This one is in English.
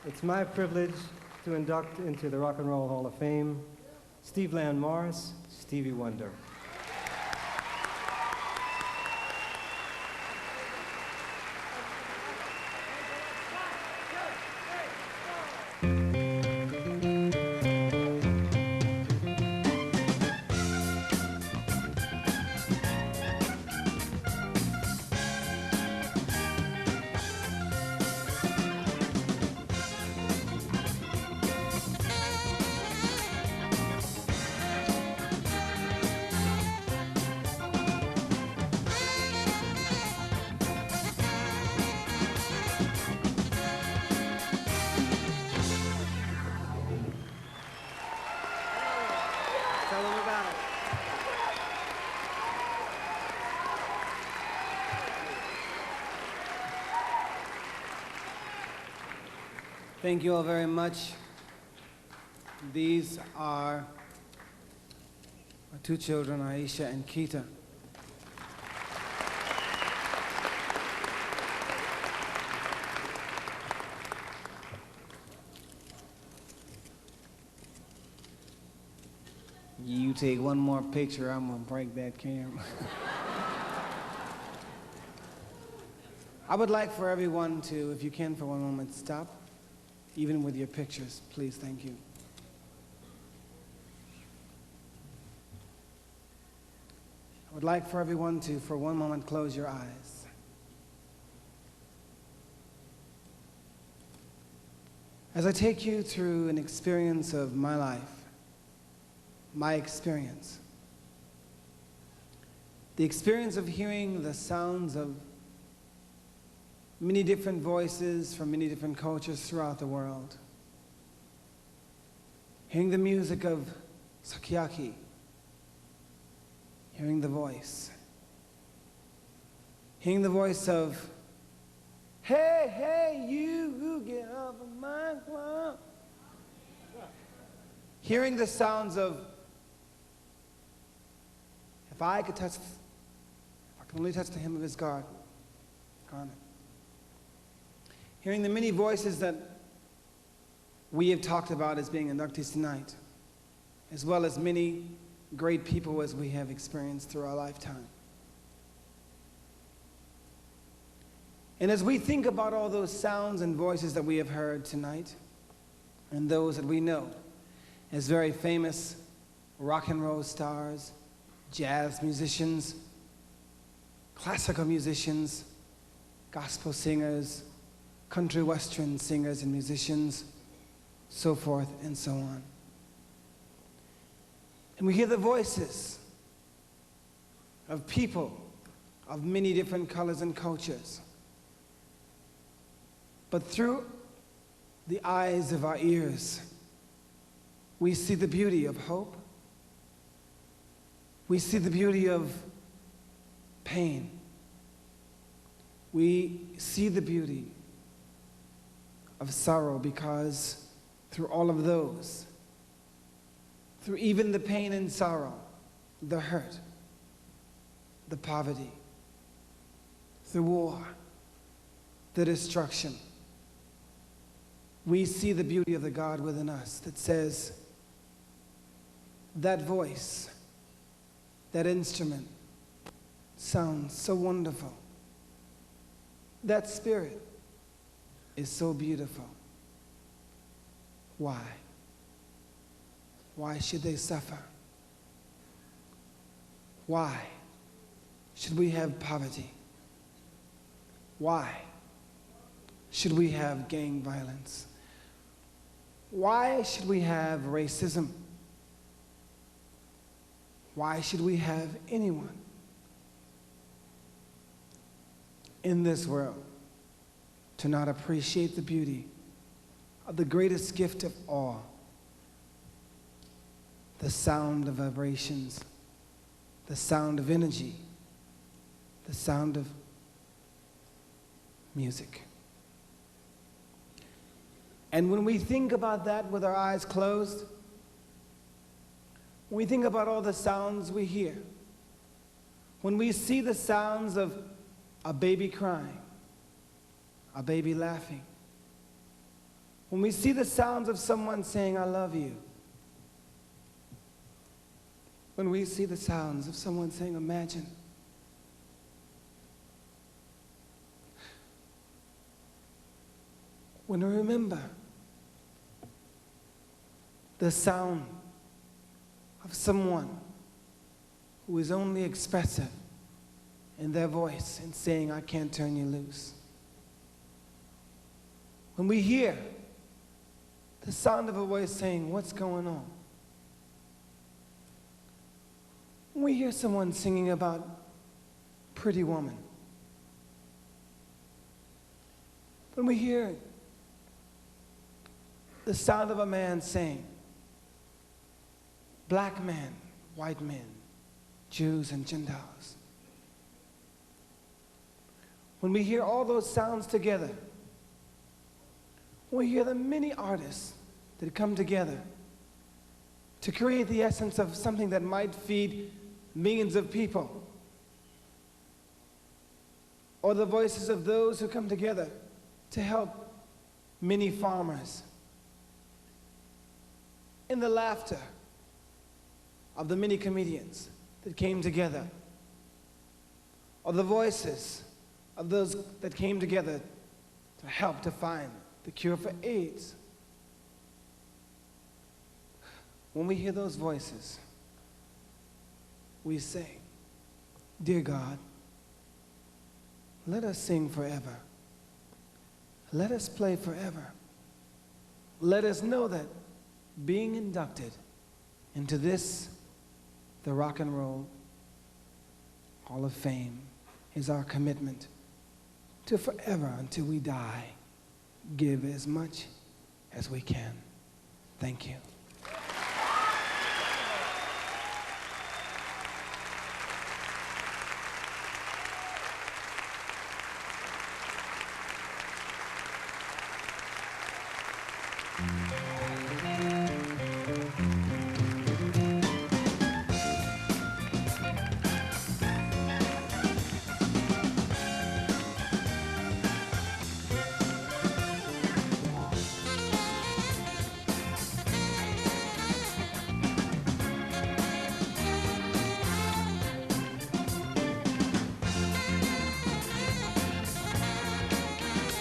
It's my privilege to induct into the Rock and Roll Hall of Fame Steve Land Morris, Stevie Wonder. Tell them about it. Thank you all very much. These are our two children, Aisha and Keita. You take one more picture, I'm gonna break that camera. I would like for everyone to, if you can for one moment, stop, even with your pictures, please, thank you. I would like for everyone to, for one moment, close your eyes. As I take you through an experience of my life, my experience, the experience of hearing the sounds of many different voices from many different cultures throughout the world, hearing the music of Sakyaki, hearing the voice of, hey, hey, you who get off of my club. Hearing the sounds of, if I could only touch the hem of his garment. Hearing the many voices that we have talked about as being inductees tonight, as well as many great people as we have experienced through our lifetime. And as we think about all those sounds and voices that we have heard tonight, and those that we know as very famous rock and roll stars, jazz musicians, classical musicians, gospel singers, country western singers and musicians, so forth and so on. And we hear the voices of people of many different colors and cultures. But through the eyes of our ears, we see the beauty of hope. We see the beauty of pain. We see the beauty of sorrow, because through all of those, through even the pain and sorrow, the hurt, the poverty, the war, the destruction, we see the beauty of the God within us that says, that voice, that instrument sounds so wonderful. That spirit is so beautiful. Why? Why should they suffer? Why should we have poverty? Why should we have gang violence? Why should we have racism? Why should we have anyone in this world to not appreciate the beauty of the greatest gift of all, the sound of vibrations, the sound of energy, the sound of music? And when we think about that with our eyes closed, when we think about all the sounds we hear, when we see the sounds of a baby crying, a baby laughing, when we see the sounds of someone saying, I love you, when we see the sounds of someone saying, imagine, when we remember the sound of someone who is only expressive in their voice and saying, I can't turn you loose. When we hear the sound of a voice saying, what's going on? When we hear someone singing about Pretty Woman. When we hear the sound of a man saying, black men, white men, Jews and Gentiles. When we hear all those sounds together, when we hear the many artists that come together to create the essence of something that might feed millions of people, or the voices of those who come together to help many farmers, in the laughter of the many comedians that came together, or the voices of those that came together to help to find the cure for AIDS. When we hear those voices, we say, dear God, let us sing forever. Let us play forever. Let us know that being inducted into this, the Rock and Roll Hall of Fame, is our commitment to forever, until we die, give as much as we can. Thank you.